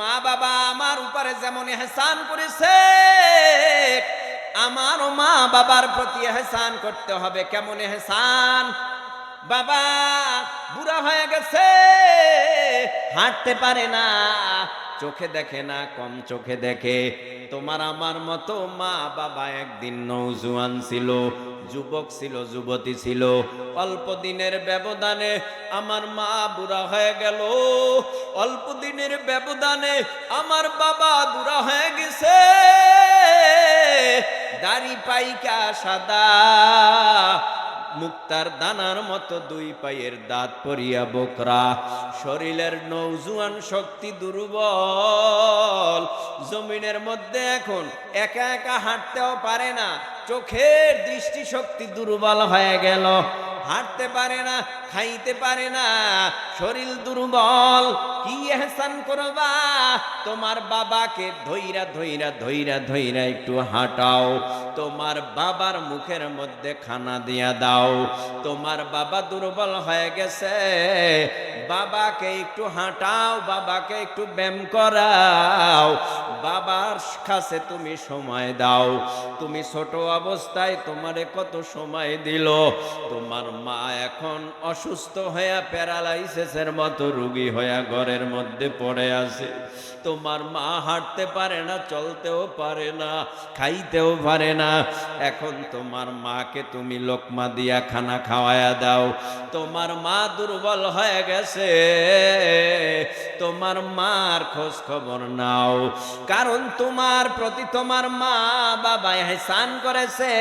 মা বাবা আমার উপরে যেমন ইহসান করেছে, আমারও মা বাবার প্রতি ইহসান করতে হবে। কেমন ইহসান? বাবা বুড়া হয়ে গেছে, হাঁটতে পারে না, চোখে দেখে না, কম চোখে দেখে। তোমার আমার মতো মা বাবা একদিন নওজোয়ান ছিল, যুবক ছিল, যুবতী ছিল, অল্প দিনের ব্যবধানে আমার মা বুড়া হয়ে গেল। অল্প দিনের ব্যবধানে আমার বাবা বুড়া হয়ে গেছে, দাড়ি পাইকা সাদা, মুক্তার দানার মতো দুই পায়ের দাঁত পরিয়া বোকরা, শরীরের নওজোয়ান শক্তি দুর্বল। জমিনের মধ্যে এখন একা একা হাঁটতেও পারে না, চোখের দৃষ্টি শক্তি দুর্বল হয়ে গেল, হাঁটতে পারে না, খাইতে পারে না, শরীর দুর্বল। কি ইহসান করবা? তোমার বাবাকে ধইরা ধইরা ধইরা ধইরা একটু হাঁটাও, তোমার বাবার মুখের মধ্যে খানা দিয়া দাও। তোমার বাবা দুর্বল হয়ে গেছে, বাবাকে একটু হাঁটাও, বাবাকে একটু ব্যায়াম করাও, বাবার কাছে তুমি সময় দাও। তুমি ছোট অবস্থায় তোমারে কত সময় দিল, তোমার মা এখন অসুস্থ হয়ে প্যারালাইসিসের মতো রোগী হয়ে ঘরের মধ্যে পড়ে আছে। তোমার মা হাঁটতে পারে না, চলতেও পারে না, খাইতেও পারে না। এখন তোমার মাকে তুমি লোকমা দিয়া খানা খাওয়ায়া দাও। তোমার মা দুর্বল হয়ে গেছে, তোমার মার খোঁজ খবর নাও, কারণ তোমার প্রতি তোমার মা বাবা ইহসান করেছে।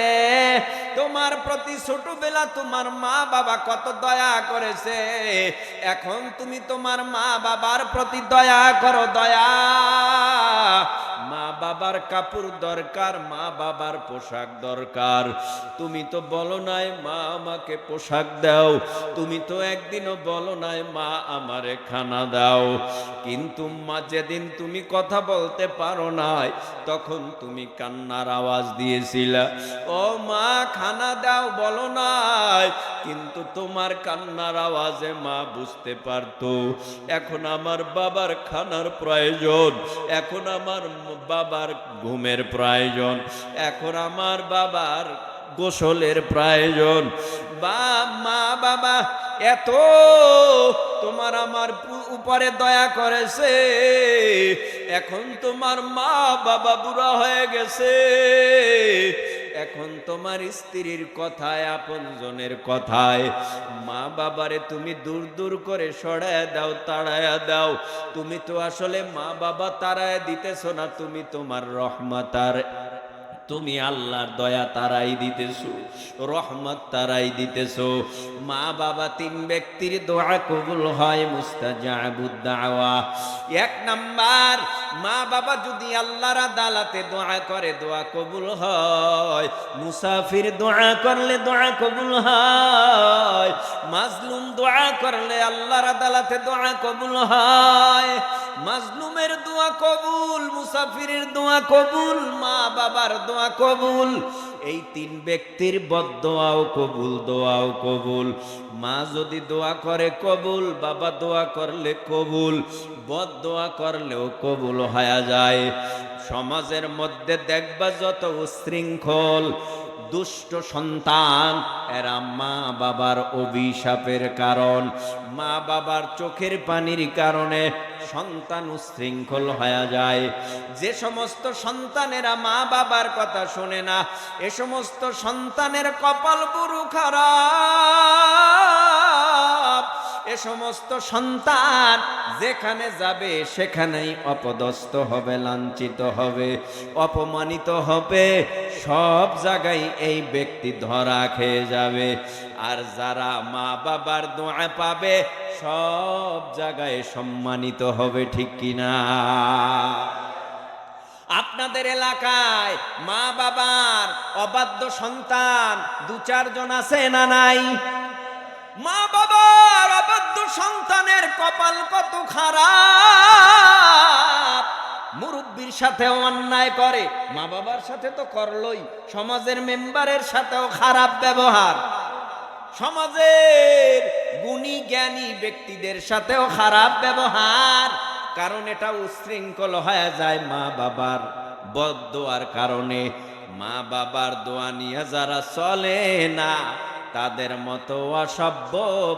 তোমার প্রতি ছোটবেলা তোমার মা বাবা কত দয়া করেছে, এখন তুমি তোমার মা বাবার প্রতি দয়া করো। দয়া, মা বাবার কাপড় দরকার, মা বাবার পোশাক দরকার। তুমি তো বলো নাই মা আমাকে পোশাক দাও, তুমি তো একদিনও বলো নাই মা আমারে খানা দাও। কিন্তু মা যেদিন তুমি কথা বলতে পারো নাই, তখন তুমি কান্নার আওয়াজ দিয়েছিলা। ও মা খানা দাও বলো নাই, কিন্তু তোমার কান্নার আওয়াজে মা বুঝতে পারতো এখন আমার বাবার খানার প্রয়োজন, এখন আমার বাবার ঘুমের প্রয়োজন, এখন আমার বাবার গোসলের প্রয়োজন। মা বাবা এত তোমার আমার উপরে দয়া করেছে, এখন তোমার মা বাবা বুড়া হয়ে গেছে, এখন তোমার স্ত্রীর কথায়, আপনজনের কথায় মা বাবারে তুমি দূর দূর করে সরায়া দাও, তাড়ায়া দাও। তুমি তো আসলে মা বাবা তাড়ায়া দিতেছো না, তুমি তোমার রহমতার, তুমি আল্লাহর দয়া তারাই দিতেছো, রহমত তারাই দিতেছো। মা বাবা তিন ব্যক্তির দোয়া কবুল হয়, মুস্তাজাবুদ দাওয়া। এক নাম্বার, মা বাবা যদি আল্লাহর আদালতে দোয়া করে দোয়া কবুল হয়। মুসাফির দোয়া করলে দোয়া কবুল হয়, মাজলুম দোয়া করলে আল্লাহর আদালতে দোয়া কবুল হয়। মাজলুমের দোয়া কবুল, মুসাফিরের দোয়া কবুল, মা বাবার দোয়া কবুল। এই তিন ব্যক্তির বদদোয়াও কবুল, দোয়াও কবুল। মা যদি দোয়া করে কবুল, বাবা দোয়া করলে কবুল, বদদোয়া করলেও কবুল হয়ে যায়। সমাজের মধ্যে দেখবা যত উচ্ছৃঙ্খল দুষ্ট সন্তান, এরা মা বাবার অভিশাপের কারণ, মা বাবার চোখের পানির কারণে সন্তান উচ্ছৃঙ্খল হয়ে যায়। যে সমস্ত সন্তানেরা মা বাবার কথা শোনে না, এ সমস্ত সন্তানের কপাল পুরো খারাপ। এ সমস্ত সন্তান যেখানে যাবে সেখানেই অপদস্থ হবে, লাঞ্ছিত হবে, অপমানিত হবে, সব জায়গায় এই ব্যক্তি ধরা খেয়ে যাবে। আর যারা মা বাবার দোয়া পাবে সব জায়গায় সম্মানিত হবে, ঠিক কিনা? আপনাদের এলাকায় মা বাবার অবাধ্য সন্তান দু চারজন আছে না নাই? মা বাবার অবাধ্য সন্তানের কপাল কত খারাপ। মুরব্বির সাথেও অন্যায় করে, মা বাবার সাথে তো করলই, সমাজের মেম্বারের সাথেও খারাপ ব্যবহার, সমাজের গুণী জ্ঞানী ব্যক্তিদের সাথেও খারাপ ব্যবহার। কারণ এটা উশৃঙ্খল হয়ে যায় মা বাবার বদদোয়ার কারণে। মা বাবার দোয়া নিয়ে যারা চলে না, তাদের মতো অসভ্য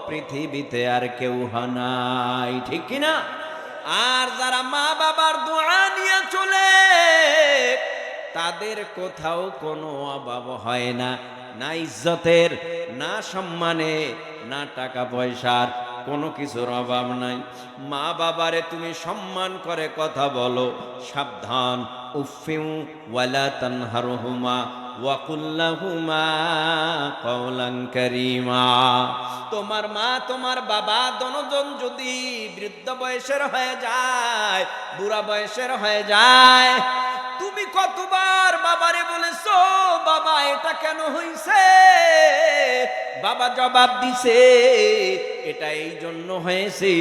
পৃথিবীতে আর কেউ নাই, ঠিক কিনা? আর যারা মা বাবার দোয়া নিয়ে চলে, তাদের কোথাও কোনো অভাব হয় না, না ইজ্জতের, না সম্মানে, না টাকা পয়সার, কোনো কিছুর অভাব নাই। মা বাবারে তুমি সম্মান করে কথা বলো, সাবধান। উফিউ ওয়ালা তানহারহুমা ওয়া কুল লাহুমা কওলান কারীমা। তোমার মা তোমার বাবা দনজন যদি বৃদ্ধ বয়সের হয়ে যায়, বুড়া বয়সের হয়ে যায়, তুমি কতবার বাবারে বলেছো, বাবা এটা কেন হইছে? বাবা জবাব দিছে, এটা এই জন্য হয়েছে।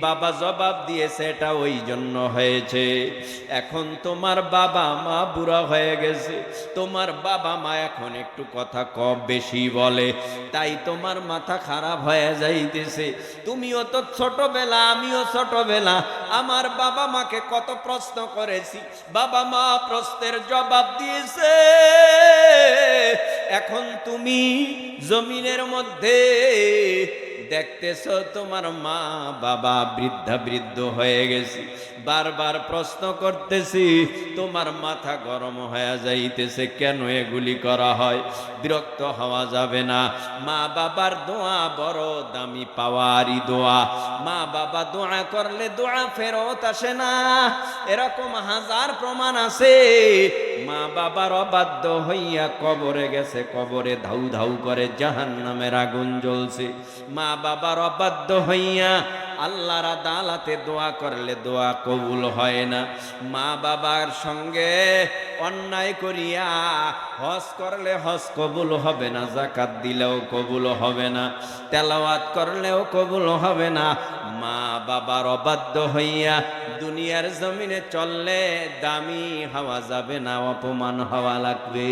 বাবা জবাব দিয়েছে, এটা ওই জন্য হয়েছে। এখন তোমার বাবা মা বুড়া হয়ে গেছে, তোমার বাবা মা এখন একটু কথা কম বেশি বলে, তাই তোমার মাথা খারাপ হয়ে যাইতেছে। তুমিও তো ছোটবেলা, আমিও ছোটবেলা, আমার বাবা মাকে কত প্রশ্ন করেছি, বাবা মা প্রশ্নের জবাব দিয়েছে। এখন তুমি জমিনের মধ্যে দেখতেছ তোমার মা বাবা বৃদ্ধ হয়ে গেছে, বারবার প্রশ্ন করতেছি, তোমার মাথা গরম হয়ে যাইতেছে। কেন এগুলি করা হয়? বিরক্ত হওয়া যাবে না। মা বাবার দোয়া বড় দামি পাওয়ারই দোয়া। মা বাবা দোয়া করলে দোয়া ফেরত আসে না, এরকম হাজার প্রমাণ আছে। মা বাবার অবাধ্য হইয়া কবরে গেছে, কবরে ধাউ ধাউ করে জাহান্নামের আগুন জ্বলছে। মা বাবার অবাধ্য হইয়া আল্লাহর আদালতে দোয়া করলে দোয়া কবুল হয় না। মা বাবার সঙ্গে অন্যায় করিয়া হজ করলে হজ কবুল হবে না, যাকাত দিলেও কবুল হবে না, তেলাওয়াত করলেও কবুল হবে না। মা বাবার অবাধ্য হইয়া দুনিয়ার জমিনে চললে দামি হওয়া যাবে না, অপমান হওয়া লাগবে।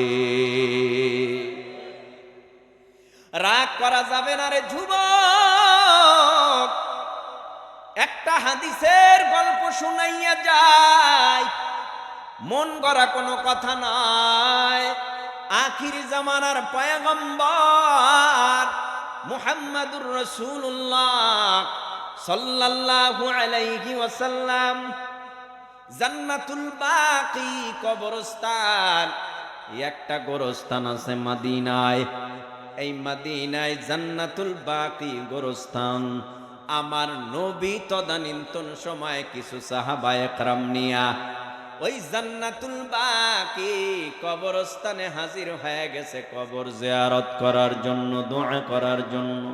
রাগ করা যাবে না রে যুবক। একটা হাদিসের গল্প শুনাইয়া যায়, মন গড়া কোনো কথা নয়। আখির জামানার পয়গম্বর মুহাম্মাদুর রাসূলুল্লাহ সাল্লাল্লাহু আলাইহি ওয়াসাল্লাম জান্নাতুল বাকি কবরস্থান, একটা গোরস্থান আছে মদিনায়। এই মদিনায় জান্নাতুল বাকি গোরস্থান। আমার নবী তদানীন্তন সময় কিছু সাহাবায়ে কেরাম নিয়া ওই জান্নাতুল বাকি কবরস্থানে হাজির হয়ে গেছে, কবর জিয়ারত করার জন্য, দোয়া করার জন্য।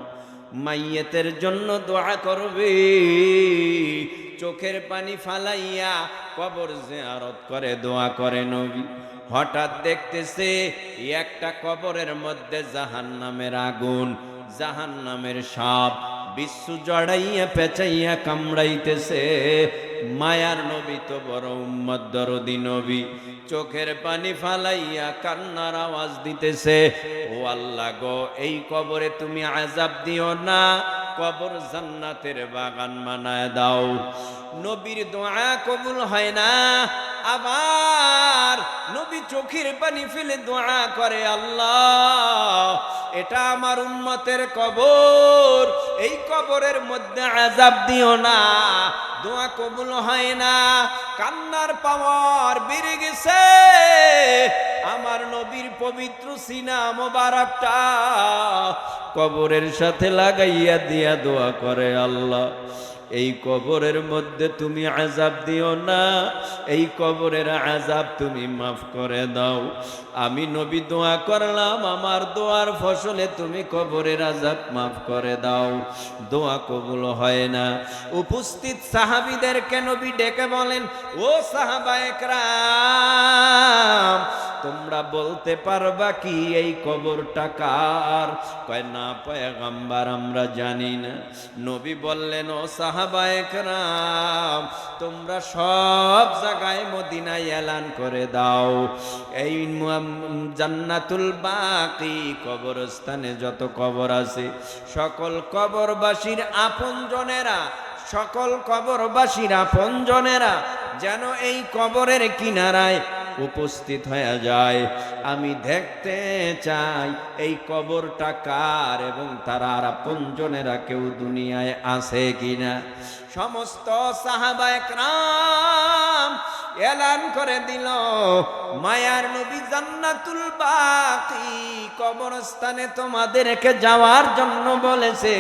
মাইয়েতের জন্য দোয়া করবে, চোখের পানি ফালাইয়া কবর জিয়ারত করে দোয়া করে নবী। হঠাৎ দেখতেছে একটা কবরের মধ্যে জাহান্নামের আগুন, জাহান্নামের সাপ বিশ্বু জড়াইয়া পেঁচাইয়া কামড়াইতেছে। মায়ার নবী তো বড় উম্মত দরদি নবী, চোখের পানি ফালাইয়া কান্নার আওয়াজ দিতেছে, ও আল্লাহ গো, এই কবরে তুমি আযাব দিও না, কবর জান্নাতের বাগান বানায় দাও। নবীর দোয়া কবুল হয় না, আবার নবী চোখের পানি ফেলে দোয়া করে, আল্লাহ এটা আমার উম্মতের কবর, এই কবরের মধ্যে আযাব দিও না। দোয়া কবুল হয় না, কান্নার পাওয়ার বেড়ে গেছে। আমার নবীর পবিত্র সিনা মোবারকটা কবরের সাথে লাগাইয়া দিয়া দোয়া করে, আল্লাহ এই কবরের মধ্যে তুমি আযাব দিও না, এই কবরের আযাব তুমি মাফ করে দাও। আমি নবী দোয়া করলাম, আমার দোয়ার ফসলে তুমি কবরের আযাব মাফ করে দাও। দোয়া কবুল হয় না। উপস্থিত সাহাবীদেরকে নবী ডেকে বলেন, ও সাহাবায়ে কেরাম, তোমরা বলতে পারবা কি এই কবরটা কার? কয় না পয়গম্বর, আমরা জানি না। নবী বললেন, ও সাহাবায়ে কেরাম, তোমরা সব জায়গায় মদিনায় এলান করে দাও, এই জান্নাতুল বাকি কবরস্থানে যত কবর আছে, সকল কবরবাসীর আপনজনেরা সকল কবরবাসীরা আপনজনেরা যেন এই কবরের কিনারায় উপস্থিত হয়ে যায়। আমি দেখতে চাই এই কবরটা কার এবং তারা আপনজনেরা কেউ দুনিয়ায় আছে কিনা। সমস্ত সাহাবায়ে কেরাম এলান করে দিল, মায়ার নবী জান্নাতুল বাকি কবরস্থানে তোমাদেরকে যাওয়ার জন্য বলেছে,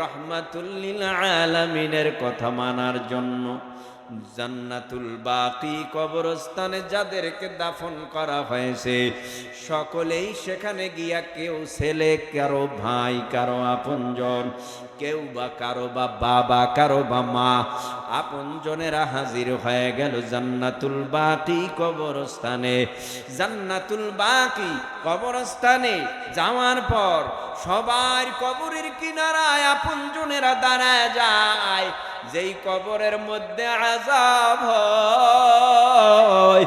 রহমাতুল লিল আলামিনের কথা মানার জন্য। জান্নাতুল বাকি কবরস্থানে যাদেরকে দাফন করা হয়েছে সকলেই সেখানে গিয়া, কেউ ছেলে, কারো ভাই, কারো আপনজন, কেউ বা কারো বা বাবা, কারো বা মা, আপনজনেরা হাজির হয়ে গেল জান্নাতুল বাকি কবরস্থানে। জান্নাতুল বাকি কবরস্থানে যাওয়ার পর সবার কবরের কিনারায় আপনজনেরা দাঁড়ায় যায়। যেই কবরের মধ্যে আযাব হয়,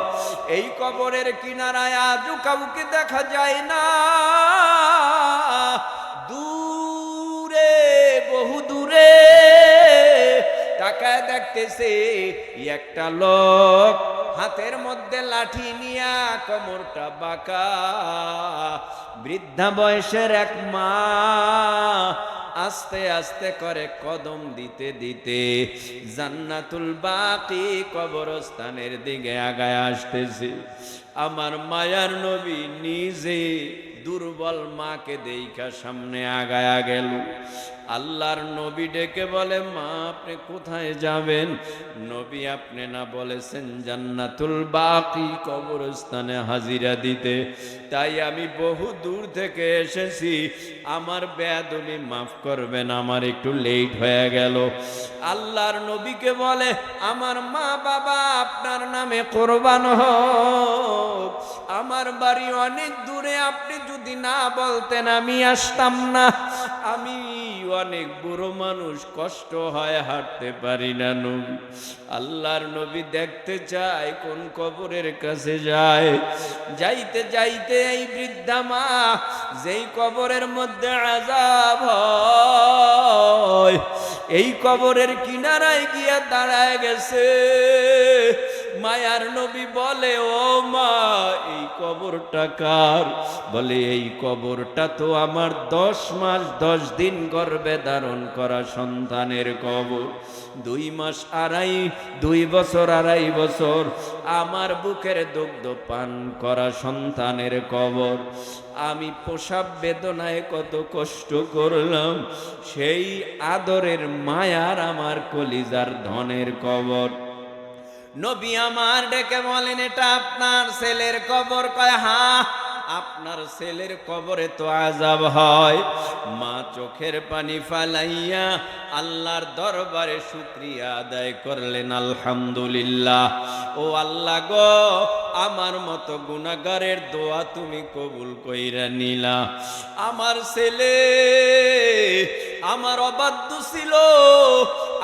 এই কবরের কিনারায় আজও কাউকে দেখা যায় না। দূরে, বহু দূরে তাকায় দেখতেছে একটা লোক হাতের মধ্যে লাঠি নিয়া, কোমরটা বাঁকা, বৃদ্ধা বয়সের এক মা আস্তে আস্তে করে কদম দিতে দিতে জান্নাতুল বাকি কবরস্থানের দিকে আগায় আসতেছে। আমার মায়ার নবী নিজে দুর্বল মাকে দেইখা সামনে আগায়া গেল। আল্লাহর নবী ডেকে বলে, মা আপনি কোথায় যাবেন? নবী, আপনি না বলেছেন জান্নাতুল বাকি কবরস্থানে হাজিরা দিতে, তাই আমি বহু দূর থেকে এসেছি, আমার বেয়াদবি মাফ করবেন, আমার একটু লেট হয়ে গেল। আল্লাহর নবীকে বলে, আমার মা বাবা আপনার নামে কোরবান হোক, আমার বাড়ি অনেক দূরে, আপনি যদি না বলতেন আমি আসতাম না, আমি অনেক বুড়ো মানুষ, কষ্ট হয়, হাঁটতে পারি না। নবী, আল্লাহর নবী দেখতে চায় কোন কবরের কাছে যায়। যাইতে যাইতে এই বৃদ্ধা মা যেই কবরের মধ্যে আযাব হয়, এই কবরের কিনারায় গিয়া দাঁড়ায় গেছে। মায়ার নবী বলে, ও মা, এই কবরটা কার? বলে, এই কবরটা তো আমার 10 মাস 10 দিন গর্ভে ধারণ করা সন্তানের কবর। 2 মাস 2 বছর 2.5 বছর আমার বুকের দুগ্ধ পান করা সন্তানের কবর। আমি প্রসব বেদনায় কত কষ্ট করলাম, সেই আদরের মায়ার আমার কলিজার ধনের কবর। নবী আমার ডেকে বলেন, এটা আপনার ছেলের কবর? কয়, হ্যাঁ, আপনার ছেলের কবরে তো আযাব হয়। মা চোখের পানি ফালাইয়া আল্লাহর দরবারে শুকরিয়া আদায় করলেন, আলহামদুলিল্লাহ, ও আল্লাহ গো, আমার মতো গুনাহগারের দোয়া তুমি কবুল কইরা নিলা। আমার ছেলে আমার অবাধ্য ছিল,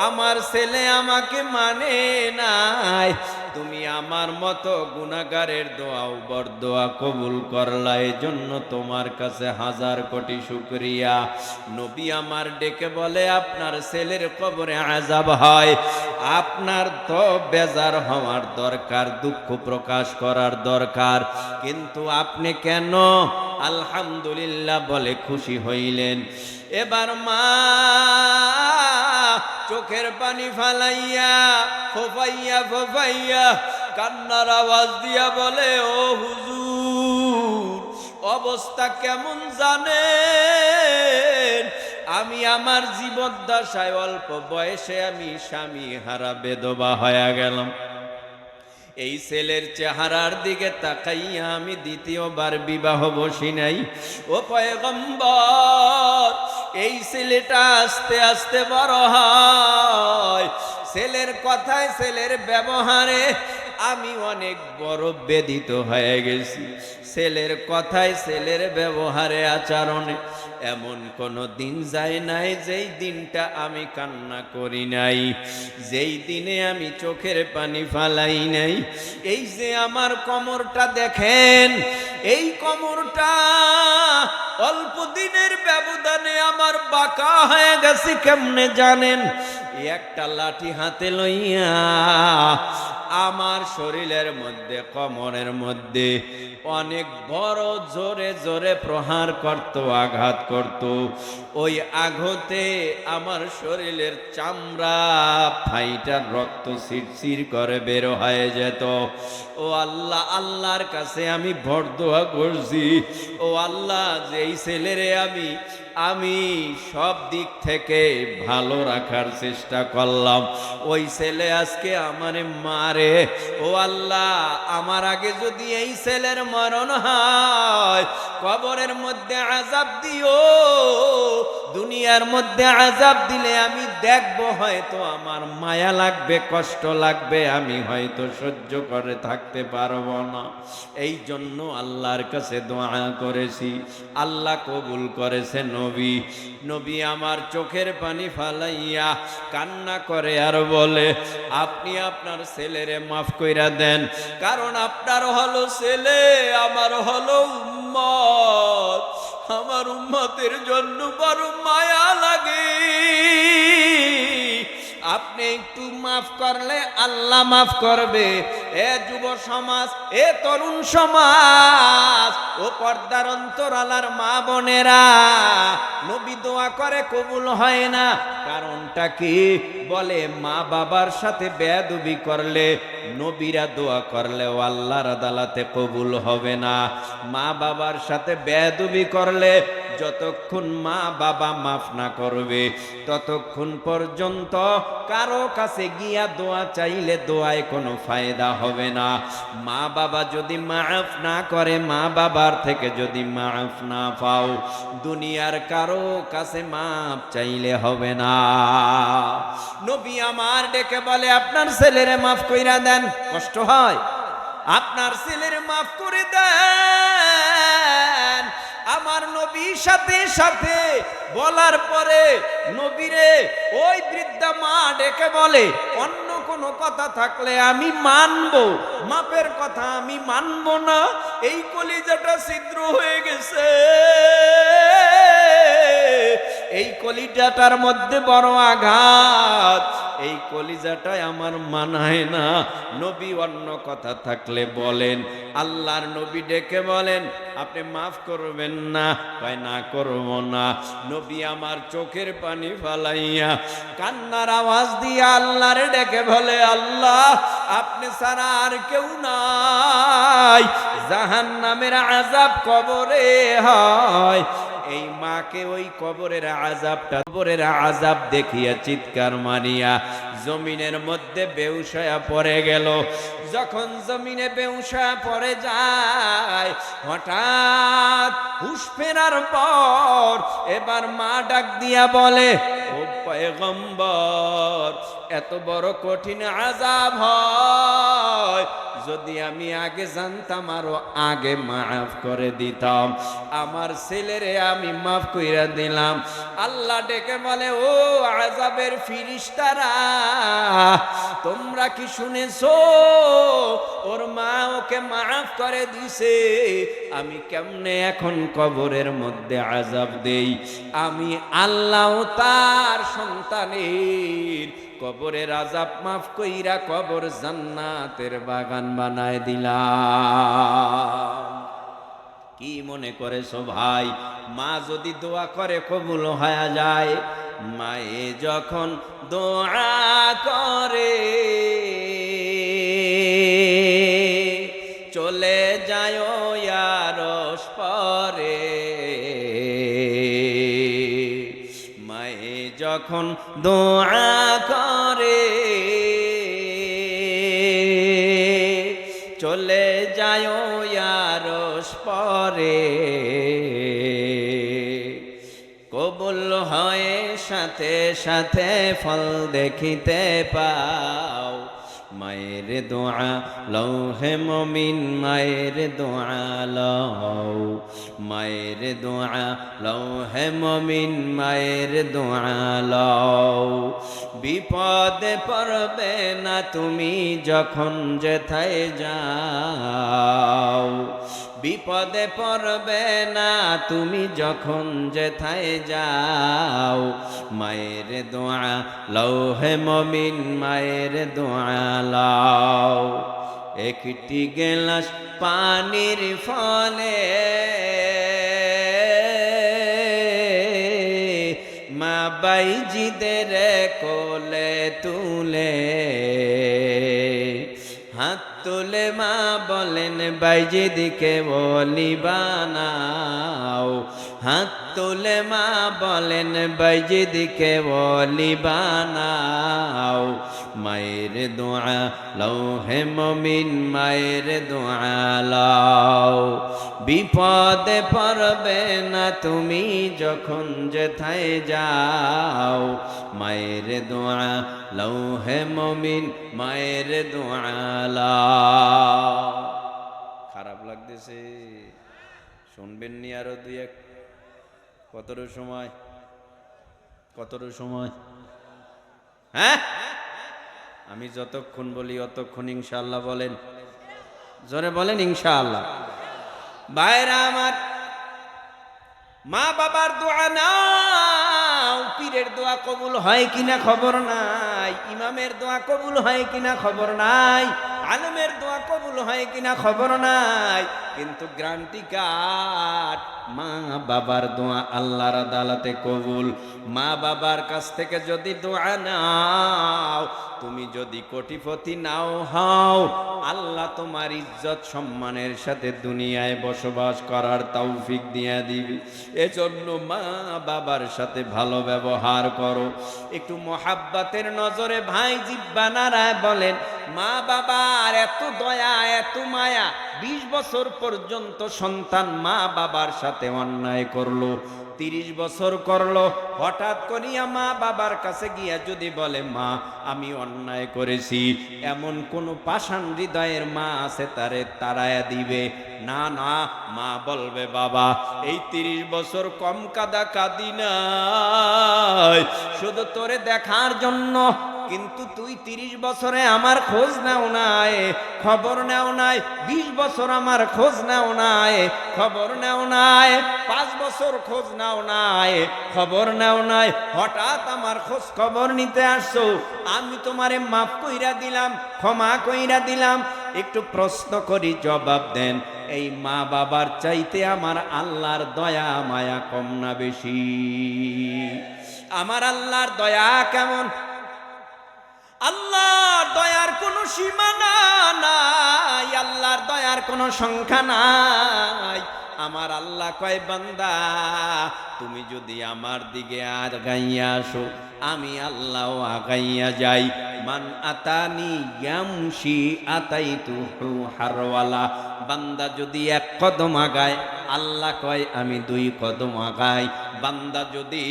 আমার ছেলে আমাকে মানে নাই, তুমি আমার মতো গুনাহগারের দোয়াও বরদোয়া কবুল করলা, এজন্য তোমার কাছে 1000 কোটি শুকরিয়া। নবী আমার ডেকে বলে, আপনার ছেলের কবরে আযাব হয়, আপনার তো বেজার হওয়ার দরকার, দুঃখ প্রকাশ করার দরকার, কিন্তু আপনি কেন আলহামদুলিল্লাহ বলে খুশি হইলেন? এবার মা চোখের পানি ফালাইয়া ফোফাইয়া ফোফাইয়া কান্নার আওয়াজ দিয়া বলে, ও হুজুর, অবস্থা কেমন জানেন? আমি আমার জীবদ্দশায় অল্প বয়সে আমি স্বামী হারা বেদবা হয়ে গেলাম। এই ছেলের চেহারার দিকে তাকাইয়া আমি দ্বিতীয়বার বিবাহ বসি নাই। ও পয়গম্বর, এই ছেলেটা আস্তে আস্তে বড় হয়, ছেলের কথায় ছেলের ব্যবহারে আমি অনেক বড় বেদিত হয়ে গেছি। ছেলের কথায় ছেলের ব্যবহারে আচরণে এমন কোনো দিন যায় নাই যেই দিনটা আমি কান্না করি নাই, যেই দিনে আমি চোখের পানি ফালাই নাই। এই যে আমার কোমরটা দেখেন, এই কোমরটা অল্প দিনের ব্যবধানে আমার বাঁকা হয়ে গেছে। কেমনে জানেন? একটা লাঠি হাতে লইয়া আমার শরীরের মধ্যে, কোমরের মধ্যে অনেক বড় জোরে জোরে প্রহার করত, আঘাত করত। ওই আঘাতে আমার শরীরের চামড়া ফাইটা রক্ত শিরশির করে বের হয়ে যেত। ও আল্লাহ, আল্লাহর কাছে আমি বরদোয়া করছি, ও আল্লাহ, যেই ছেলেরে আমি সব দিক থেকে ভালো রাখার চেষ্টা করলাম, ওই ছেলে আজকে আমারে মারে। ও আল্লাহ, আমার আগে যদি এই ছেলের মরণ হয়, কবরের মধ্যে আযাব দিও। দুনিয়ার মধ্যে আযাব দিলে আমি দেখব, হয়তো আমার মায়া লাগবে, কষ্ট লাগবে, আমি হয়তো সহ্য করে থাকতে পারবো না। এই জন্য আল্লাহর কাছে দোয়া করেছি, আল্লাহ কবুল করেছে। নবী আমার চোখের পানি ফালাইয়া কান্না করে আর বলে, আপনি আপনার ছেলেরে মাফ কইরা দেন, কারণ আপনার হলো ছেলে, আমার হলো উম্মত। আমার উম্মতের জন্য বড় মায়া লাগে। আপনি একটু মাফ করলে আল্লাহ মাফ করবে। এ যুব সমাজ, এ তরুণ সমাজ, ও পর্দার অন্তরালার মা বোনেরা, নবী দোয়া করে কবুল হয় না। কারণটা কি? বলে মা বাবার সাথে বেয়াদবি করলে, নবীরা দোয়া করলেও আল্লাহর আদালতে কবুল হবে না। মা বাবার সাথে বেয়াদবি করলে যতক্ষণ মা বাবা মাফ না করবে, ততক্ষণ পর্যন্ত কারো কাছে গিয়া দোয়া চাইলে দোয়ায় কোনো ফায়দা হবে না। মা বাবা যদি মাফ না করে, মা বাবার থেকে যদি মাফ না পাও, দুনিয়ার কারো কাছে মাফ চাইলে হবে না। নবী আমার ডেকে বলে, আপনার ছেলেরে মাফ কইরা দেন। কষ্ট হয়? আপনার ছেলেরে মাফ করে দেন। আমার নবীর সাথে সাথে বলার পরে নবীরে ওই বৃদ্ধা মা ডেকে বলে, অন্য কোনো কথা থাকলে আমি মানব, মাপের কথা আমি মানব না। এই কলিজাটা ছিদ্র হয়ে গেছে, এই কলিজাটার মধ্যে বড় আঘাত, এই কলিজাটাই আমার মানায় না। নবী অন্য কথা থাকলে বলেন। আল্লাহর নবী ডেকে বলেন, আপনি মাফ করবেন না? কয় না, করব না। নবী আমার চোখের পানি ফালাইয়া কান্নার আওয়াজ দিয়ে আল্লাহরে ডেকে বলে, আল্লাহ, আপনি ছাড়া আর কেউ নাই, জাহান্নামের আযাব কবরে হয়। এই মাকে ওই কবরের আযাব দেখিয়া চিৎকার মারিয়া জমিনের মধ্যে বেহুশয়া পড়ে গেল। যখন জমিনে বেহুশয়া পড়ে যায়, হঠাৎ হুঁশ ফেরার পর এবার মা ডাক দিয়া বলে, ও পয়গম্বর, এত বড় কঠিন আযাব হয়, যদি আমি আগে জানতাম আরো আগে মাফ করে দিতাম। আমার ছেলেরে আমি মাফ কইরা দিলাম। আল্লাহ ডেকে বলে, ও আযাবের ফিরিস্তারা, তোমরা কি শুনেছো? ওর মা ওকে মাফ করে দিছে, আমি কেমনে এখন কবরের মধ্যে আযাব দেই? আমি আল্লাহ তার সন্তানের কবরের আযাব মাফ কইরা কবর জান্নাতের বাগান বানায় দিলাম। কি মনে করেছো ভাই? মা যদি দোয়া করে কবুল হয়ে যায়। মায়ে যখন দোয়া করে চলে যায় আরশ পরে, মায়ে যখন দোয়া করে চলে যায় আরশ পরে, কবুল হয়ে সাথে সাথে ফল দেখিতে পাও। মায়ের দোয়া লও হে মুমিন, মায়ের দোয়া লও, মায়ের দোয়া লও হে মুমিন, মায়ের দোয়া লও। বিপদে পড়বে না তুমি যখন যেথায় যাও, বিপদে পড়বে না তুমি যখন যেথায় যাও। মায়ের দোয়া লও হে মুমিন, মায়ের দোয়া লও। একটি গেলাস পানির ফলে মা বাইজিদের কোলে তুলে, হাত তুলে মা বলেন বাইজিদিকে ওলি বানাও। হাত তুলে মা বলেন বাইজিদিকে ওলি বানাও। মায়ের দোয়া লও হে মুমিন, মায়ের দোয়া লও। বিপদে পড়বে না তুমি যখন যেথায় যাও। মায়ের দোয়া লও হে মুমিন, মায়ের দোয়া লও। খারাপ লাগতেছে? শুনবেন নি আরো দুই এক? কতর সময়? কতর সময়? হ্যাঁ, আমি যতক্ষণ বলি অতক্ষণ ইনশাআল্লাহ বলেন। জোরে বলেন ইনশাআল্লাহ। ভাইরা আমার, মা বাবার দোয়া নাও। পীরের দোয়া কবুল হয় কিনা খবর নাই, ইমামের দোয়া কবুল হয় কিনা খবর নাই, আলেমের দোয়া কবুল হয় কিনা খবর নাই, কিন্তু গ্যারান্টি কার্ড মা বাবার দোয়া আল্লাহর আদালতে কবুল। মা বাবার কাছ থেকে যদি দোয়া নাও, তুমি যদি কোটিপতি নাও হও, আল্লাহ তোমার ইজ্জত সম্মানের সাথে দুনিয়ায় বসবাস করার তৌফিক দিয়ে দিবি। এজন্য মা বাবার সাথে ভালো ব্যবহার করো। একটু মোহাব্বতের নজরে ভাই জিব্বা নাড়ায় বলেন, মা বাবার এত দয়া এত মায়া, 20 বছর পর্যন্ত সন্তান মা বাবার সাথে অন্যায় করলো, 30 বছর করলো, হঠাৎ করিয়া মা বাবার কাছে গিয়া যদি বলে মা আমি অন্যায় করেছি, এমন কোন পাষাণ হৃদয়ের মা আছে তারে তাড়ায়া দিবে? না না, মা বলবে বাবা এই 30 বছর কম কাদা কাঁদি নাই শুধু তোরে দেখার জন্য, কিন্তু তুই 30 বছরে আমার খোঁজ নাও নাই, খবর নাও নাই। 20 বছর আমার খোঁজ নাও নাই, খবর নাও নাই। 5 বছর খোঁজ নাও নাই, খবর নাও নাই। হঠাৎ আমার খোঁজ খবর নিতে আসছো, আমি তোমারে মাফ কইরা দিলাম, ক্ষমা কইরা দিলাম। একটু প্রশ্ন করি, জবাব দেন, এই মা বাবার চাইতে আমার আল্লাহর দয়া মায়া কম না বেশি? আমার আল্লাহর দয়া কেমন? আল্লাহর দয়ার কোনো সীমানা নাই, আল্লাহর দয়ার কোনো সংখ্যা নাই। আমার আল্লাহ কয় বান্দা তুমি যদি আমার দিকে আগাইয়া আসো, আমি আল্লাহ আগাইয়া যাই। মান আতানি ইয়ামশি আতাইতুহু হারওয়ালা। বান্দা যদি 1 কদম আগায়, আল্লাহ কয় আমি 2 কদম আগাই। বান্দা যদি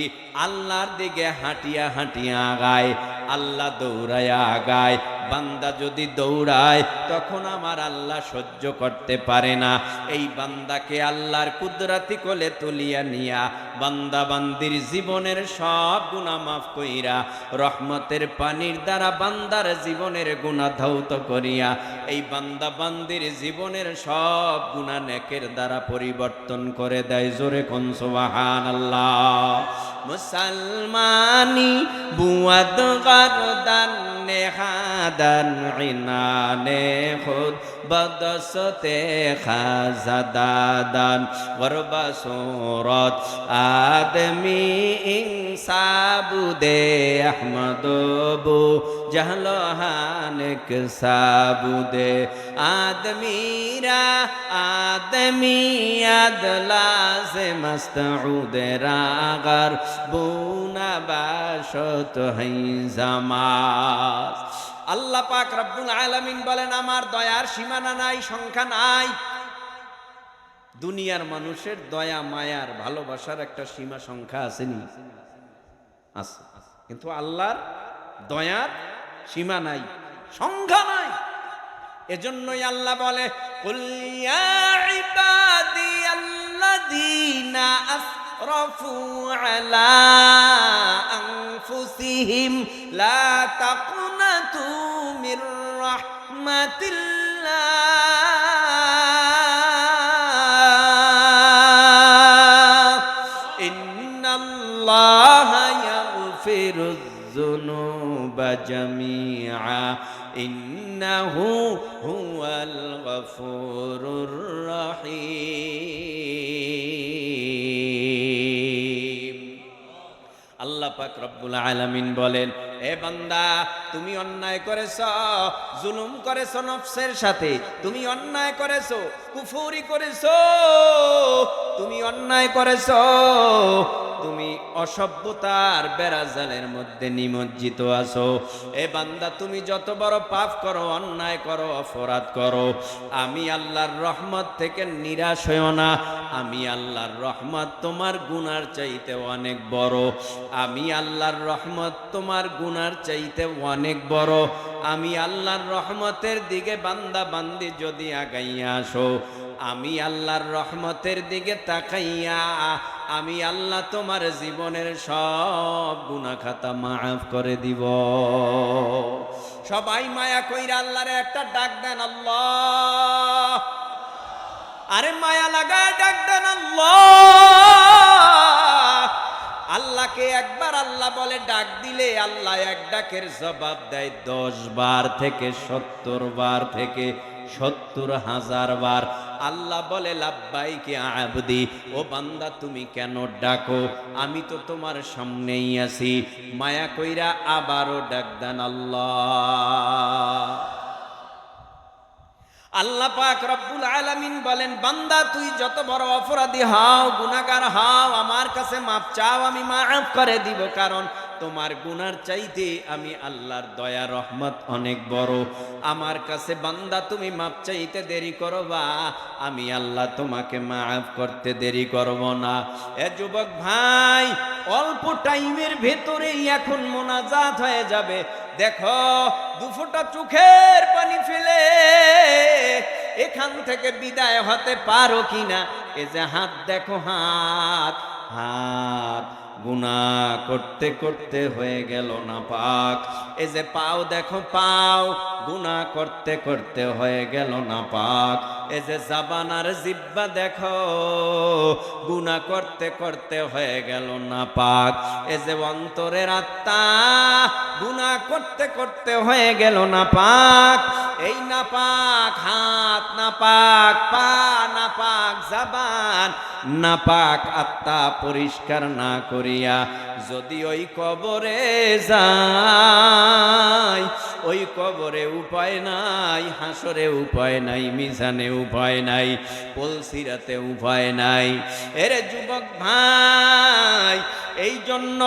আল্লাহর দিকে হাঁটিয়া হাঁটিয়া আগায়, আল্লাহ দৌড়ায়া আগায়। বান্দা যদি দৌড়ায়, তখন আমার আল্লাহ সহ্য করতে পারে না। এই বান্দাকে আল্লাহর কুদরতি কোলে তুলিয়া নিয়া বান্দা বান্দির জীবনের সব গুনাহ মাফ কইরা রহমতের পানির দ্বারা বান্দার জীবনের গুনাহ ধৌত করিয়া এই বান্দা বান্দির জীবনের সব গুনাহ নেকের দ্বারা পরিবর্তন করে দেয়। জোরে কোন সুবহানাল্লাহ। মুসলমানি বুয়াদ গরদান নেহাদান ইনানে খুদ বদসতে খাজাদাদান গরবাসুরত আদমি ইনসাবুদে আহমদবু জহলহানক সাবুদে আদমিরা আদমি আদলা সে মস্তউদে রাগর বুনা বাশত হাই জামাস। আল্লাহ পাক রব্বুল আলামিন বলেন আমার দয়ার সীমানা নাই, সংখ্যা নাই। দুনিয়ার মানুষের দয়া মায়ার ভালোবাসার একটা সীমা সংখ্যা আসেনি? আছে, কিন্তু আল্লাহর দয়ার সীমা নাই, সংখ্যা নাই। এজন্যই আল্লাহ বলে কুল ইয়া ইবাদিয়াল্লাযীনা আসরাফু আলা আনফুসিহিম লা তাকনাতু মির রাহমাতিল্লাহ জামিআ ইন্নাহু হুয়াল গফুরুর রহিম। আল্লাহ পাক রব্বুল আলামিন বলেন, এ বান্দা তুমি অন্যায় করেছো, জুলুম করেছো নফসের সাথে, তুমি অন্যায় করেছো, কুফরি করেছো, তুমি অন্যায় করেছো, তুমি অসভ্যতার বেড়াজালের মধ্যে নিমজ্জিত আছো। এ বান্দা তুমি যত বড় পাপ করো, অন্যায় করো, অপরাধ করো, আমি আল্লাহর রহমত থেকে নিরাশ হইও না। আমি আল্লাহর রহমত তোমার গুনার চাইতে অনেক বড়। আমি আল্লাহর রহমত তোমার গুনার চাইতে অনেক বড়। আমি আল্লাহর রহমতের দিকে বান্দা বান্দি যদি আগাইয়া আসো, আমি আল্লাহর রহমতের দিকে তাকাইয়া আমি আল্লাহ তোমার জীবনের সব গুনাহ খাতা মাফ করে দিব। সবাই মায়া কইরা আল্লাহরে একটা ডাক দেন, আল্লাহ। আরে মায়া লাগায় ডাক দেন, আল্লাহ। আল্লাহকে একবার আল্লাহ বলে ডাক দিলে আল্লাহ এক ডাকের জবাব দেয় 10 বার থেকে 70 বার থেকে 70,000 বার। আল্লাহ বলে লাব্বাইকে আবদি, ও বান্দা তুমি কেন ডাকো, আমি তো তোমার সামনেই আছি। মায়া কইরা আবারও ডাক দেন, আল্লাহ। আল্লাহ পাক রব্বুল আলামিন বলেন, বান্দা তুই যত বড় অপরাধী হও, গুনাহগার হও, আমার কাছে মাপ চাও, আমি মাফ করে দিব। কারণ তোমার গুনার চাইতে আমি আল্লাহর দয়া রহমত অনেক বড়। আমার কাছে বান্দা তুমি মাপ চাইতে দেরি করবা, আমি আল্লাহ তোমাকে মাফ করতে দেরি করব না। এ যুবক ভাই, অল্প টাইমের ভেতরেই এখন মোনাজাত হয়ে যাবে। দেখো দুফোঁটা চোখের পানি ফেলে এখান থেকে বিদায় হতে পারো কিনা। এ যে হাত দেখো, হাত হাত গুনাহ করতে করতে হয়ে গেল না পাক। এই যে পাও দেখো, পাও গুনাহ করতে করতে হয়ে গেল না পাক। এই যে জবান আর জিহ্বা দেখো, গুনাহ করতে করতে হয়ে গেল না পাক। এই যে অন্তরের আত্মা, গুনাহ করতে করতে হয়ে গেল না পাক। এই না পাক হাত, না পাক পা, না পাক জবান, না পাক আত্মা পরিষ্কার না করিয়া যদি ওই কবরে যাই, ওই কবরে উপায় নাই, হাসরে উপায় নাই, মিজানে উপায় নাই, পুলসিরাতে উপায় নাই। এরে যুবক ভাই, এই জন্য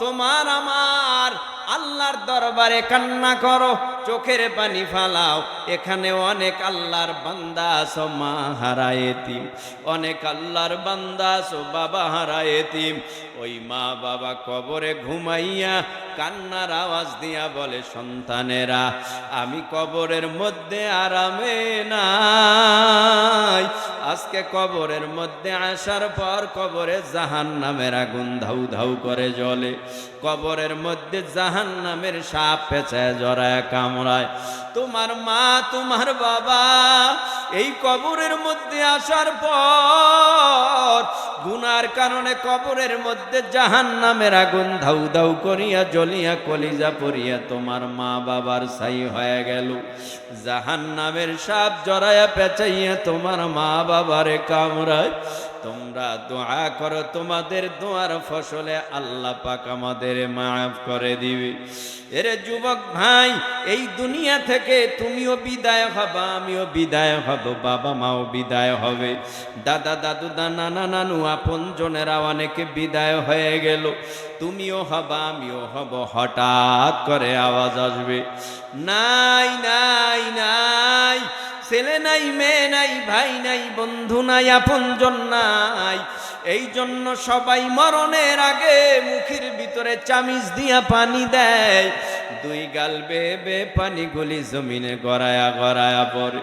তোমার আমার আল্লাহর দরবারে কান্না করো, চোখের পানি ফালাও। এখানে অনেক আল্লাহর বান্দা আছো মা হারা এতিম, অনেক আল্লাহর বান্দা আছো বাবা হারা এতিম। ওই মা বাবা কবরে ঘুমাইয়া কান্নার আওয়াজ দিয়া বলে, সন্তানেরা আমি কবরের মধ্যে আরামে নাই। আজকে কবরের মধ্যে আসার পর কবরে জাহান্নামের আগুন ধাউ ধাউ করে জ্বলে, কবরের মধ্যে জাহান্নামের সাপ পেঁচায় জড়ায় কামড়ায়। তোমার মা তোমার বাবা এই কবরের মধ্যে আসার পর গুনার কারণে কবরের মধ্যে জাহান্নামের আগুন ধাউ ধাউ করিয়া জ্বলিয়া কলিজা পড়িয়া তোমার মা বাবার ছাই হয়ে গেল। জাহান্নামের সাপ জড়াইয়া পেঁচাইয়া তোমার মা বাবারে কামড়ায়। তোমরা দোয়া করো, তোমাদের দোয়ার ফসলে আল্লাহ পাক আমাদের মাফ করে দিবে। এরে যুবক ভাই, এই দুনিয়া থেকে তুমিও বিদায় হবা, আমিও বিদায় হব, বাবা মাও বিদায় হবে, দাদা দাদু নানা নানু আপন জনেরা অনেকে বিদায় হয়ে গেল। তুমিও হবা, আমিও হব। হঠাৎ করে আওয়াজ আসবে, নাই নাই নাই, ছেলে নাই, মেয়ে নাই, ভাই নাই, বন্ধু নাই, আপনজন নাই। এই জন্য সবাই মরণের আগে মুখের ভিতরে চামিচ দিয়া পানি দেয়, দুই গাল বেয়ে বেয়ে পানিগুলি জমিনে গড়ায়া গড়ায়া পড়ে।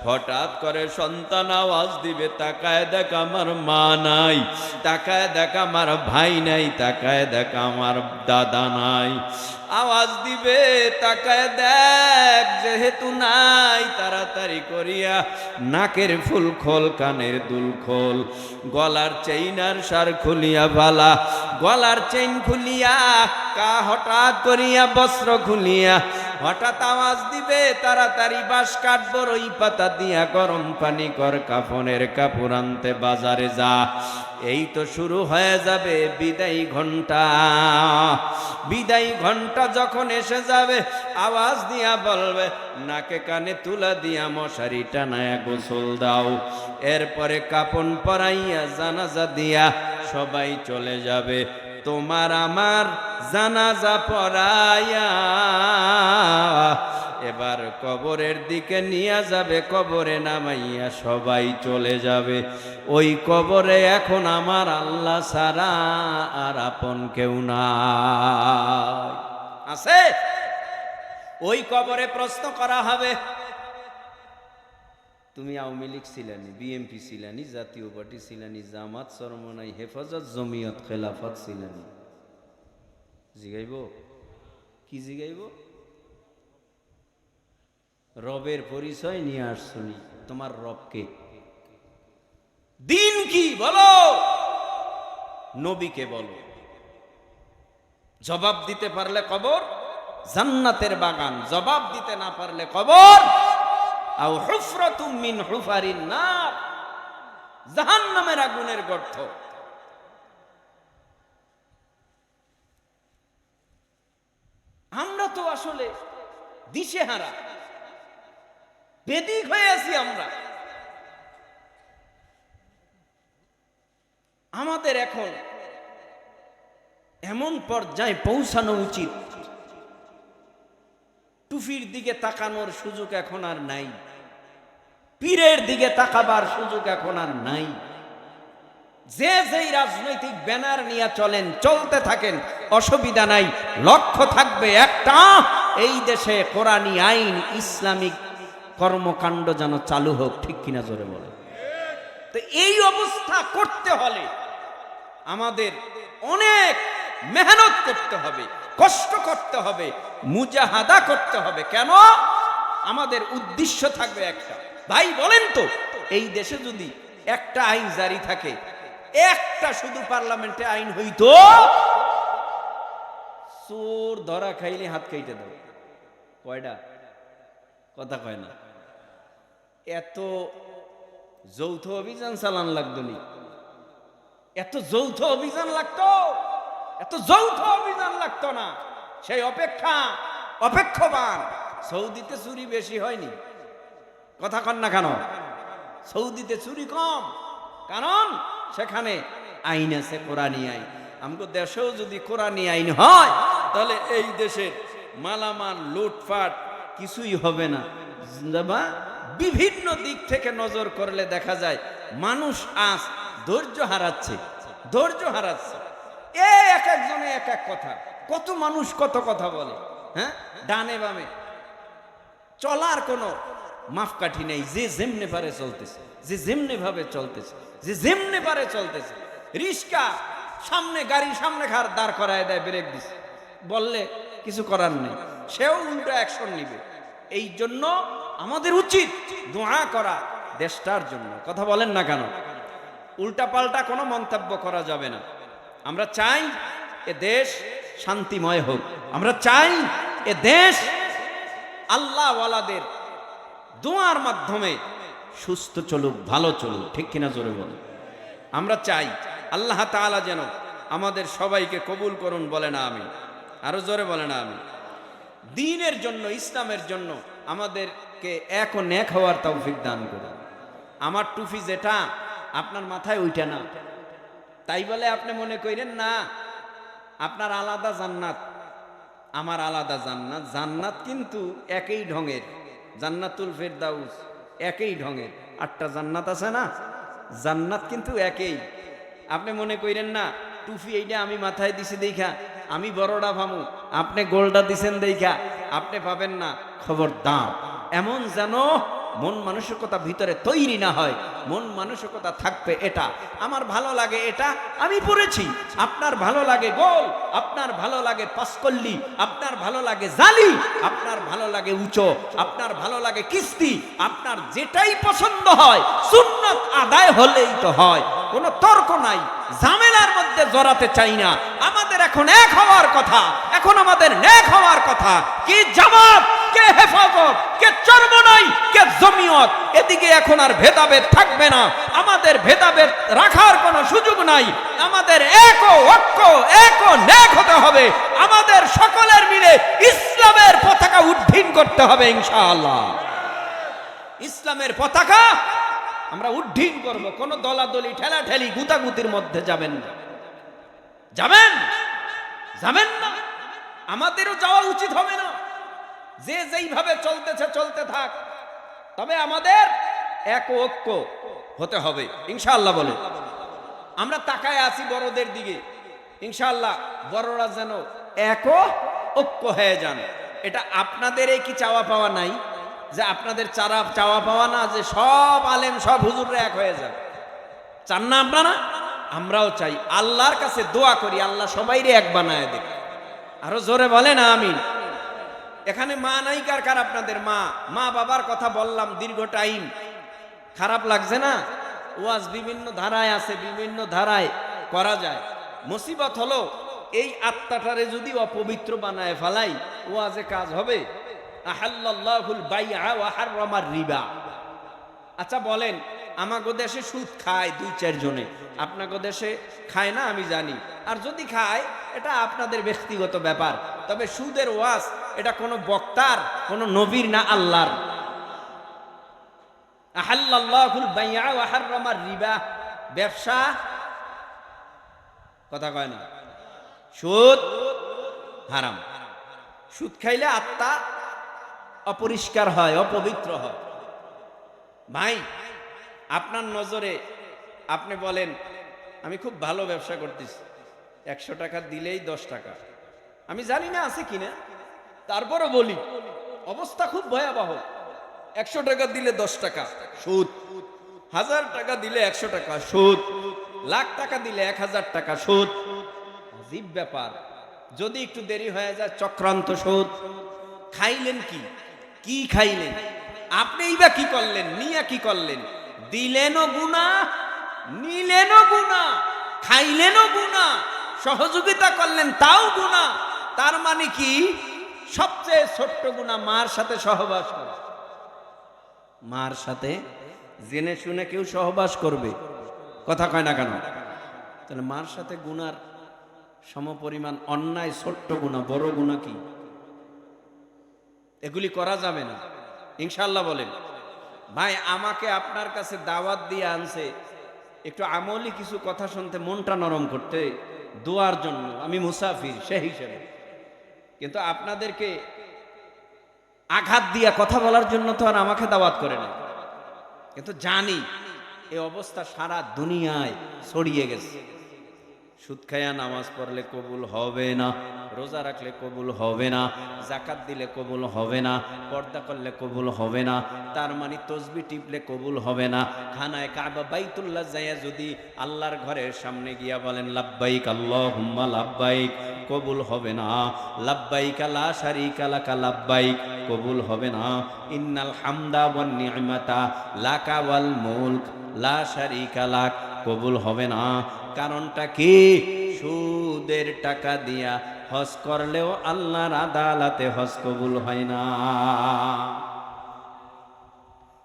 হঠাৎ করে সন্তান আওয়াজ দিবে, তাকায় দেখ আমার মা নাই, তাকায় দেখ আমার ভাই নাই, তাকায় দেখ আমার দাদা নাই। আওয়াজ দিবে, তাকায় দেখ যেহেতু নাই, তাড়াতাড়ি দাড়ি করিয়া, নাকের ফুল খোল, কানের দুল খোল, গলার চেইন আর সার খুলিয়া ভালা, গলার চেইন খুলিয়া হঠাৎ করিয়া বস্ত্র খুলিয়া হঠাৎ আওয়াজ দিবে, তাড়াতাড়ি বাঁশ কাঠ বড়ই পাতা দিয়া গরম পানি কর, কাফনের কাপড় আনতে বাজারে যা। এই তো শুরু হয়ে যাবে বিদায়ী ঘন্টা। বিদায়ী ঘন্টা যখন এসে যাবে, আওয়াজ দিয়া বলবে, নাকে কানে তুলা দিয়া মশারি টানায়া গোসল দাও। এরপরে কাপন পরাইয়া জানাজা দিয়া সবাই চলে যাবে। তোমার আমার জানাজা পড়াইয়া এবার কবরের দিকে নিয়ে যাবে, কবরে নামাইয়া সবাই চলে যাবে। ওই কবরে এখন আমার আল্লাহ ছাড়া আর আপন কেউ নাই। আছে? ওই কবরে প্রশ্ন করা হবে, তুমি আওয়ামী লীগ ছিলানি, বিএমপি ছিলানি, জাতীয় পার্টি ছিলানি, জামাত, চরমনাই, হেফাজত, জমিয়ত, খেলাফত ছিলানি। জিগাইব কি? জিগাইব রবের পরিচয় নিয়ে আসছনি। তোমার রবকে, দিন কি বলো, নবীকে বলো। জবাব দিতে পারলে কবর জান্নাতের বাগান, জবাব দিতে না পারলে কবর আও হুফরাতুম মিন হুফারিন নার, জাহান্নামের আগুনের গর্ত। আমরা তো আসলে দিশেহারা, বেদিক হয়ে আছি আমরা। আমাদের এখন এমন পর্যায়ে পৌঁছানো উচিত, টুপির দিকে তাকানোর সুযোগ এখন আর নাই, পীরের দিকে তাকাবার সুযোগ এখন আর নাই। যে যেই রাজনৈতিক ব্যানার নিয়ে চলেন, চলতে থাকেন, অসুবিধা নাই। লক্ষ্য থাকবে একটা, এই দেশে কোরআনী আইন, ইসলামিক কর্মকাণ্ড যেন চালু হোক। ঠিক কিনা জোরে বলে? তো এই অবস্থা করতে হলে আমাদের অনেক মেহনত করতে হবে, কষ্ট করতে হবে, মুজাহাদা করতে হবে। কেন? আমাদের উদ্দেশ্য থাকবে একটা। ভাই বলেন তো, এই দেশে যদি একটা আইন জারি থাকে, একটা শুধু পার্লামেন্টে আইন হইতো, চোর ধরা খাইলে হাত কেটে দাও, কয়টা? কথা কয় না। এত যৌথ অভিযান চালান লাগতো নি? এত যৌথ অভিযান লাগতো? এত যৌথ অভিযান লাগতো না। সেই অপেক্ষমান সৌদিতে চুরি বেশি হয়নি? কথা কন না কেন? সৌদিতে চুরি কম, কারণ সেখানে আইন আছে, কোরআনী আইন। আমাদের দেশেও যদি কোরআনী আইন হয়, তাহলে এই দেশের মালামাল লুটপাট কিছুই হবে না। বিভিন্ন দিক থেকে নজর করলে দেখা যায় মানুষ আজ ধৈর্য হারাচ্ছে। এক একজনে এক এক কথা, কত মানুষ কত কথা বলে। হ্যাঁ, ডানে বামে চলার কোনো মাপকাঠি নেই। যে যেমনে পারে চলতেছে, যে যেমনে ভাবে চলতেছে, যে যেমনে পারে চলতেছে। রিস্কা সামনে, গাড়ি সামনে দাঁড় করায় দেয়, ব্রেক দিছে, বললে কিছু করার নেই, সেও উল্টো অ্যাকশন নিবে। এই জন্য আমাদের উচিত দোয়া করা দেশটার জন্য। কথা বলেন না কেন? উল্টা পাল্টা কোনো মন্তব্য করা যাবে না। আমরা চাই এ দেশ শান্তিময় হোক, আমরা চাই এ দেশ আল্লাহ ওয়ালাদের দোয়ার মাধ্যমে সুস্থ চলুক, ভালো চলুক। ঠিক কিনা জোরে বলুন? আমরা চাই আল্লাহ তাআলা যেন আমাদের সবাইকে কবুল করুন। বলে না আমি? আরো জোরে বলে না আমি? দ্বীনের জন্য, ইসলামের জন্য আমাদেরকে এক ও নেক হওয়ার তৌফিক দান করুন। আমার টুপি যেটা আপনার মাথায় ওইটা না, তাই বলে আপনি মনে করেন না আপনার আলাদা জান্নাত, আমার আলাদা জান্নাত। জান্নাত কিন্তু একই ঢঙের, জান্নাতুল ফেরদাউস একই ঢঙের। 8টা জান্নাত আছে না, জান্নাত কিন্তু একই। আপনি মনে করেন না টুপি এইটা আমি মাথায় দিছি দেখা আমি বড়টা ভামু, আপনি গোলটা দিছেন দেখা আপনি পাবেন না। খবরদার, এমন যেন মন মানসিকতা ভিতরে তৈরি না হয়, মন মানসিকতা থাকবে এটা আমার ভালো লাগে, এটা আমি পড়েছি, আপনার ভালো লাগে গোল, আপনার ভালো লাগে পাঁচকল্লি, আপনার ভালো লাগে জালি, আপনার ভালো লাগে উঁচু, আপনার ভালো লাগে কিস্তি, আপনার যেটাই পছন্দ হয় সুন্নাত আদায় হলেই তো হয়, কোনো তর্ক নাই, ঝামেলার মধ্যে জড়াতে চাই না। আমাদের এখন এক হওয়ার কথা, এখন আমাদের নেক হওয়ার কথা। কি জামাত, কে হেফাজত, কে চরমনাই, কে জমিয়ত, এদিকে এখন আর ভেদাভেদ থাকবে না। আমাদের ভেদাভেদ রাখার কোনো সুযোগ নাই। আমাদের এক ঐক্য, এক নেক হতে হবে। আমাদের সকলের মিলে ইসলামের পতাকা উড্ডীন করতে হবে ইনশাআল্লাহ। ইসলামের পতাকা আমরা উড্ডীন করব, কোন দলাদলি ঠেলাঠেলি গুতাগুতির মধ্যে যাবেন না, যাবেন যাবেন না, আমাদেরও যাওয়া উচিত হবে না। যে যেইভাবে চলতেছে চলতে থাক, তবে আমাদের এক ঐক্য হতে হবে ইনশাআল্লাহ। বলে আমরা তাকায় আছি বড়দের দিকে, ইনশাআল্লাহ বড়রা যেন এক ঐক্য হয়ে যান। এটা আপনাদের কি চাওয়া পাওয়া নাই যে আপনাদের চাওয়া পাওয়া না যে সব আলেম সব হুজুররা এক হয়ে যান? চান না আপনারা? আমরাও চাই। আল্লাহর কাছে দোয়া করি আল্লাহ সবাইরে এক বানায় দেখ। আরো জোরে বলেন আমিন। এখানে মা নাই কার কার? আপনাদের মা, মা বাবার কথা বললাম দীর্ঘ টাইম, খারাপ লাগছে না? ওয়াজ বিভিন্ন ধারায় আছে, বিভিন্ন ধারায় করা যায়। মুসিবত হলো এই আত্মাটারে যদি অপবিত্র বানায় ফেলাই, ওয়াজে কাজ হবে? আহাল্লাল্লাহুল বাইআ ওয়া হাররামার রিবা। আচ্ছা বলেন, আমাগো দেশে সুদ খায় দুই চার জনে, আপনাগো দেশে খায় না আমি জানি, আর যদি খায় এটা আপনাদের ব্যক্তিগত ব্যাপার। তবে সুদের ওয়াজ এটা কোনো বক্তার, কোনো নবীর না, আল্লাহর। আহাল্লাল্লাহুল বাইআ ওয়া হাররামার রিবা, ব্যবসা কথা কয় না, সুদ হারাম। সুদ খাইলে আত্মা অপরিষ্কার হয়, অপবিত্র হয়। ভাই আপনার নজরে আপনি বলেন আমি খুব ভালো ব্যবসা করতেছি, 100 টাকা দিলেই 10 টাকা, আমি জানি না আছে কিনা, তারপরও বলি অবস্থা খুব ভয়াবহ। 100 টাকা দিলে 10 টাকা সুদ, 1000 টাকা দিলে 100 টাকা সুদ, লাখ টাকা দিলে 1000 টাকা সুদ। আজীব ব্যাপার। যদি একটু দেরি হয়ে যায় চক্রান্ত সুদ। খাইলেন কি? কি খাইলেন আপনি? এইবা কি করলেন? নিয়া কি করলেন? দিলেনও গুনাহ, নিলেনও গুনাহ, খাইলেনও গুনাহ, সহযোগিতা করলেন তাও গুনাহ। তার মানে কি? সবচেয়ে ছোট্ট গুনাহ মার সাথে সহবাস করা। মার সাথে জেনে শুনে কেউ সহবাস করবে? কথা কয় না কেন? তাহলে মার সাথে গুনার সমপরিমাণ অন্যায় ছোট্ট গুনাহ, বড় গুনাহ কি? এগুলি করা যাবে না ইনশাআল্লাহ। বলেন ভাই, আমাকে আপনার কাছে দাওয়াত দিয়ে আনছে একটু আমলি কিছু কথা শুনতে, মনটা নরম করতে, দোয়ার জন্য। আমি মুসাফির সেই হিসেবে, কিন্তু আপনাদেরকে আঘাত দিয়া কথা বলার জন্য তো আর আমাকে দাওয়াত করে না। কিন্তু জানি এই অবস্থা সারা দুনিয়ায় ছড়িয়ে গেছে। সুদ খায়া নামাজ পড়লে কবুল হবে না, রোজা রাখলে কবুল হবে না, যাকাত দিলে কবুল হবে না, পর্দা করলে কবুল হবে না, তার মানে তসবিহ টিপলে কবুল হবে না। খানায় কাবা বাইতুল্লাহ যায়া যদি আল্লাহর ঘরের সামনে গিয়া বলেন লাব্বাইক আল্লাহুম্মা লাব্বাইক, কবুল হবে না। লাব্বাইক লা শারীকা লাকা লাব্বাইক, কবুল হবে না। ইন্নাল হামদা ওয়ান নি'মাতা লাকা ওয়াল মুলক লা শারীকা লাক, কবুল হবে না। কারণটা কি? সুদের টাকা দিয়া হজ করলেও আল্লাহর আদালতে হজ কবুল হয় না।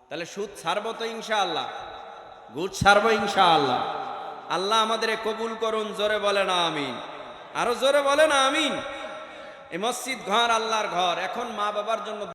তাহলে সুদ ছাড়বো তো ইনশাআল্লাহ, ঘুষ ছাড়বো ইনশাআল্লাহ। আল্লাহ আমাদের কবুল করুন। জোরে বলেন আমিন। আরো জোরে বলেন আমিন। এই মসজিদ ঘর আল্লাহর ঘর। এখন মা বাবার জন্য